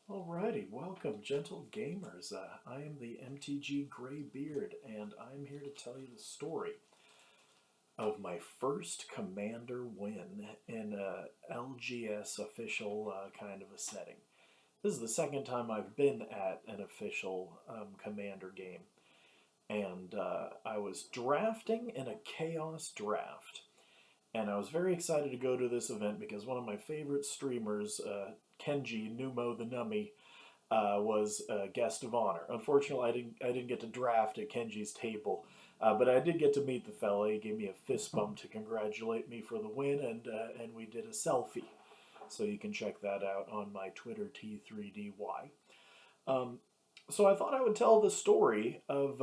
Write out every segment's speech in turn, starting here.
Alrighty, welcome, gentle gamers. I am the MTG Greybeard, and I'm here to tell you the story of my first Commander win in a LGS official kind of a setting. This is the second time I've been at an official Commander game, and I was drafting in a Chaos draft. And I was very excited to go to this event because one of my favorite streamers, Kenji Numot the Nummy, was a guest of honor. Unfortunately, I didn't get to draft at Kenji's table, but I did get to meet the fella. He gave me a fist bump to congratulate me for the win, and we did a selfie. So you can check that out on my Twitter T3DY. So I thought I would tell the story of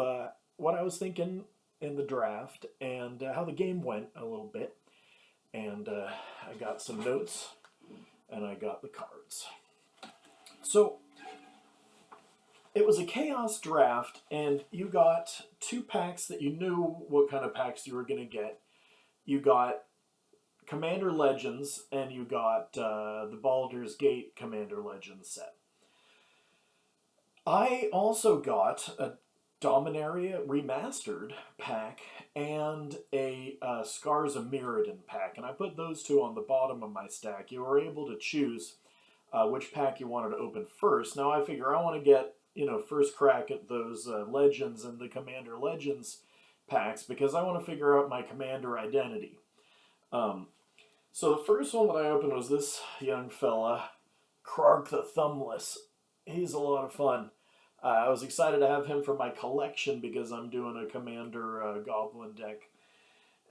what I was thinking in the draft and how the game went a little bit. And I got some notes, and I got the cards. So it was a Chaos draft, and you got two packs that you knew what kind of packs you were going to get. You got Commander Legends, and you got the Baldur's Gate Commander Legends set. I also got a Dominaria Remastered pack and a Scars of Mirrodin pack, and I put those two on the bottom of my stack. You were able to choose which pack you wanted to open first. Now I figure I want to get first crack at those Legends and the Commander Legends packs because I want to figure out my Commander identity. So the first one that I opened was this young fella, Krark the Thumbless. He's a lot of fun. I was excited to have him for my collection because I'm doing a Commander Goblin deck,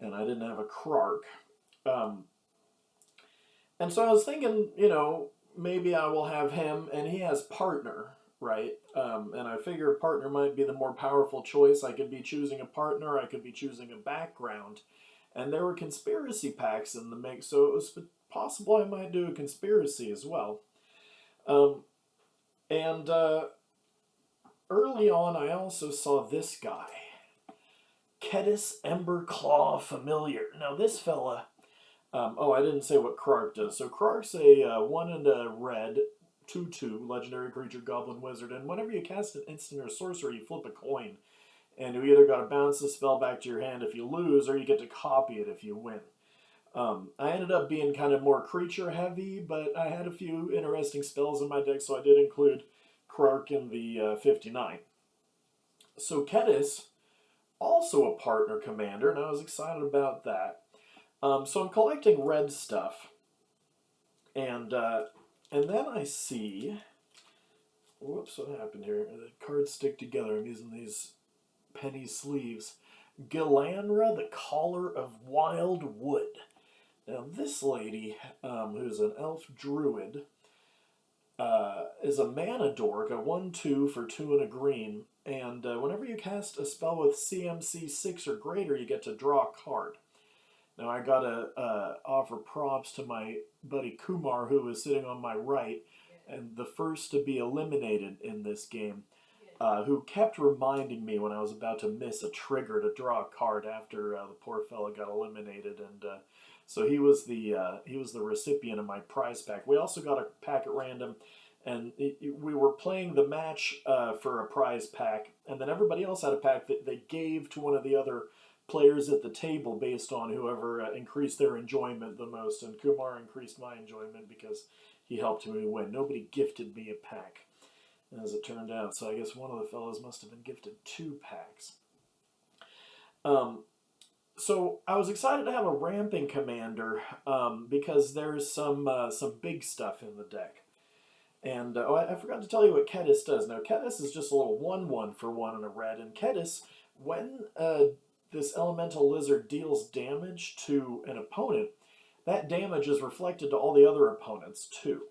and I didn't have a Krark. And so I was thinking, maybe I will have him, and he has Partner, right? And I figured Partner might be the more powerful choice. I could be choosing a Partner, I could be choosing a background, and there were Conspiracy packs in the mix, so it was possible I might do a Conspiracy as well. Early on, I also saw this guy, Kediss Emberclaw Familiar. Now, this fella, I didn't say what Krark does. So Krark's a 1 and a red, 2/2, legendary creature, goblin wizard, and whenever you cast an instant or sorcery, you flip a coin, and you either got to bounce the spell back to your hand if you lose, or you get to copy it if you win. I ended up being kind of more creature heavy, but I had a few interesting spells in my deck, so I did include Krark in the 59. So Kediss, also a partner commander, and I was excited about that. So I'm collecting red stuff, and then I see, whoops, what happened here? The cards stick together. I'm using these penny sleeves. Gilanra, the Caller of Wirewood. Now this lady, who's an elf druid, is a mana dork, a 1/2 for 2 and a green, and whenever you cast a spell with CMC 6 or greater, you get to draw a card. Now I gotta offer props to my buddy Kumar, who was sitting on my right, and the first to be eliminated in this game, who kept reminding me when I was about to miss a trigger to draw a card after the poor fella got eliminated, and so he was the recipient of my prize pack. We also got a pack at random, and we were playing the match for a prize pack, and then everybody else had a pack that they gave to one of the other players at the table based on whoever increased their enjoyment the most, and Kumar increased my enjoyment because he helped me win. Nobody gifted me a pack, as it turned out, so I guess one of the fellows must have been gifted 2 packs. So I was excited to have a ramping commander because there's some big stuff in the deck. And I forgot to tell you what Kediss does. Now, Kediss is just a little 1/1 for 1 and a red. And Kediss, when this elemental lizard deals damage to an opponent, that damage is reflected to all the other opponents too.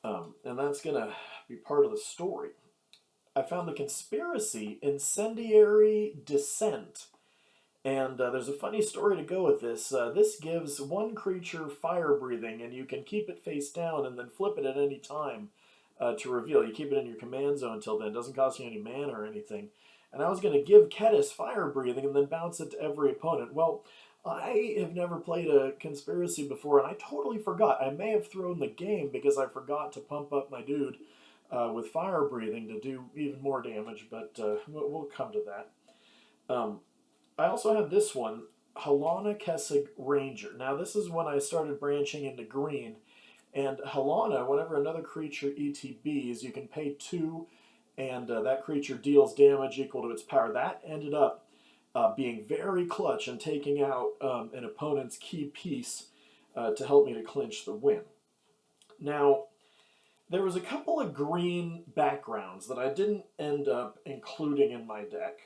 And that's going to be part of the story. I found the Conspiracy Incendiary Descent. And there's a funny story to go with this. This gives 1 creature fire breathing, and you can keep it face down and then flip it at any time to reveal. You keep it in your command zone until then. It doesn't cost you any mana or anything. And I was going to give Kediss fire breathing and then bounce it to every opponent. Well, I have never played a conspiracy before, and I totally forgot. I may have thrown the game because I forgot to pump up my dude with fire breathing to do even more damage, but we'll come to that. I also have this one, Halana Kessig Ranger. Now, this is when I started branching into green, and Halana, whenever another creature ETBs, you can pay 2, and that creature deals damage equal to its power. That ended up being very clutch and taking out an opponent's key piece to help me to clinch the win. Now, there was a couple of green backgrounds that I didn't end up including in my deck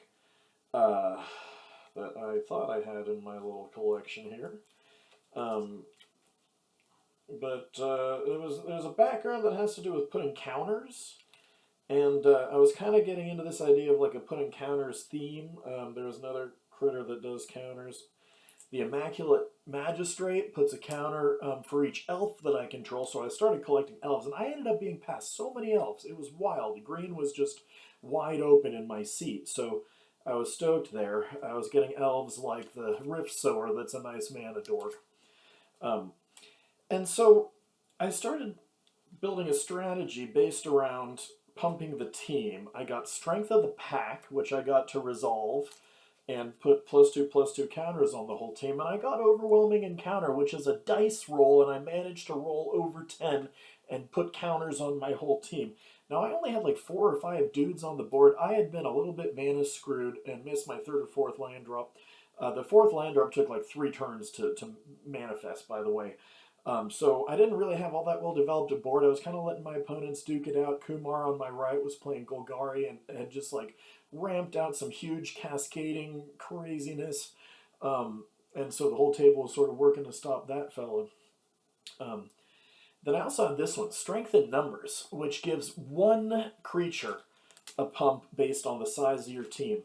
that I thought I had in my little collection here. But there's a background that has to do with putting counters. And I was kind of getting into this idea of like a putting counters theme. There was another critter that does counters. The Immaculate Magistrate puts a counter for each elf that I control, so I started collecting elves, and I ended up being past so many elves. It was wild. Green was just wide open in my seat, so I was stoked there. I was getting elves like the Rift Sower that's a nice mana dork. And so I started building a strategy based around pumping the team. I got Strength of the Pack, which I got to resolve and put +2/+2 counters on the whole team, and I got Overwhelming Encounter, which is a dice roll, and I managed to roll over 10 and put counters on my whole team. Now, I only had like 4 or 5 dudes on the board. I had been a little bit mana screwed and missed my 3rd or 4th land drop. The 4th land drop took like 3 turns to manifest, by the way. So I didn't really have all that well developed a board. I was kind of letting my opponents duke it out. Kumar on my right was playing Golgari and had just like ramped out some huge cascading craziness. And so the whole table was sort of working to stop that fella. Then I also have this one, Strength in Numbers, which gives 1 creature a pump based on the size of your team.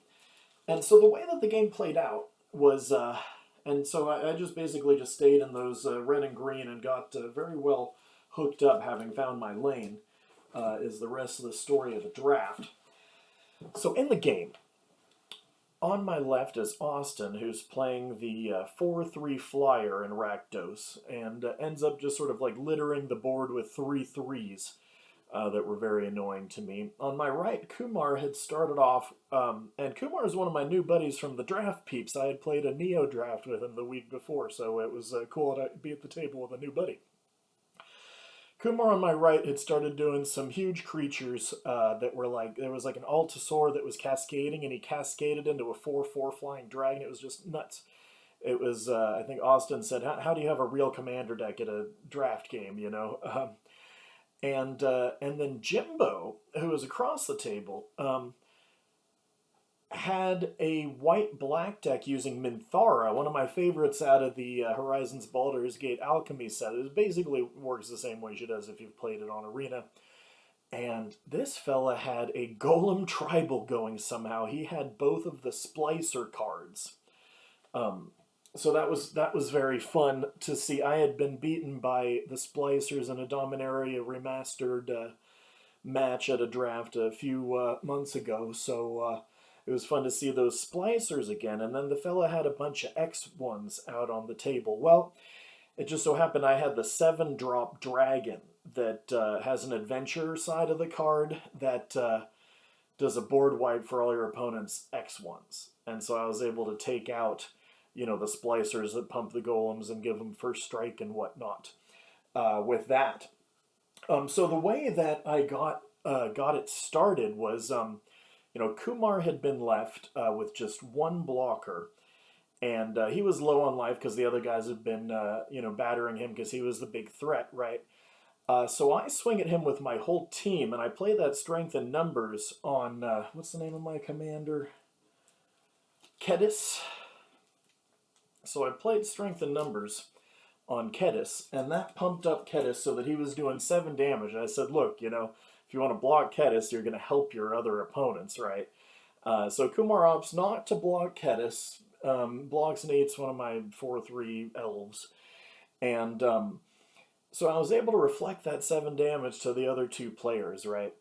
And so the way that the game played out was... and so I just basically just stayed in those red and green and got very well hooked up, having found my lane, is the rest of the story of the draft. So in the game, on my left is Austin, who's playing the 4/3 flyer in Rakdos, and ends up just sort of like littering the board with 3 3s that were very annoying to me. On my right, Kumar had started off, and Kumar is one of my new buddies from the draft peeps. I had played a Neo draft with him the week before, so it was cool to be at the table with a new buddy. Kumar on my right had started doing some huge creatures that were like, there was like an Altasaur that was cascading, and he cascaded into a 4/4 flying dragon. It was just nuts. It was, I think Austin said, how do you have a real commander deck at a draft game, you know? And then Jimbo, who was across the table, had a white-black deck using Minthara, one of my favorites out of the Horizons Baldur's Gate Alchemy set. It basically works the same way she does if you've played it on Arena. And this fella had a Golem Tribal going somehow. He had both of the Splicer cards. So that was very fun to see. I had been beaten by the Splicers in a Dominaria remastered match at a draft a few months ago, so it was fun to see those Splicers again. And then the fella had a bunch of X1s out on the table. Well, it just so happened I had the 7-drop Dragon that has an adventure side of the card that does a board wipe for all your opponent's X1s. And so I was able to take out, you know, the Splicers that pump the golems and give them first strike and whatnot with that. So the way that I got it started was, you know, Kumar had been left with just 1 blocker, and he was low on life because the other guys had been, you know, battering him because he was the big threat, right? So I swing at him with my whole team, and I play that Strength in Numbers on, what's the name of my commander? Kediss. So I played Strength in Numbers on Kediss, and that pumped up Kediss so that he was doing 7 damage. And I said, look, you know, if you want to block Kediss, you're going to help your other opponents, right? So Kumar opts not to block Kediss, blocks and eats one of my 4/3 elves, and so I was able to reflect that 7 damage to the other 2 players, right?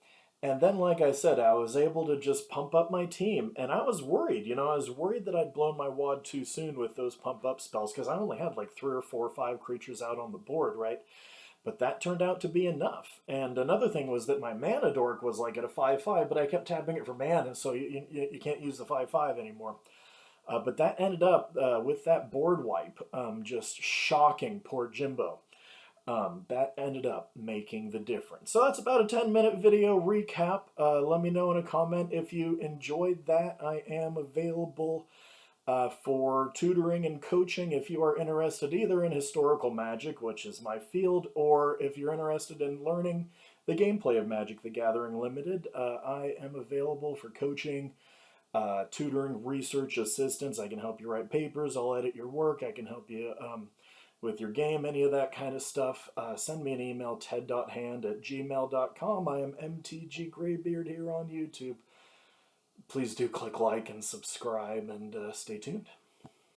And then, like I said, I was able to just pump up my team. And I was worried, I was worried that I'd blown my wad too soon with those pump up spells because I only had like 3 or 4 or 5 creatures out on the board, right? But that turned out to be enough. And another thing was that my mana dork was like at a 5/5, but I kept tapping it for mana, so you can't use the 5/5 anymore. But that ended up with that board wipe, just shocking poor Jimbo. That ended up making the difference. So that's about a 10-minute video recap. Let me know in a comment if you enjoyed that. I am available for tutoring and coaching if you are interested either in historical magic, which is my field, or if you're interested in learning the gameplay of Magic the Gathering Limited. I am available for coaching, tutoring, research assistance. I can help you write papers. I'll edit your work. I can help you with your game, any of that kind of stuff. Send me an email, ted.hand@gmail.com. I am MTG Greybeard here on YouTube. Please do click like and subscribe, and stay tuned.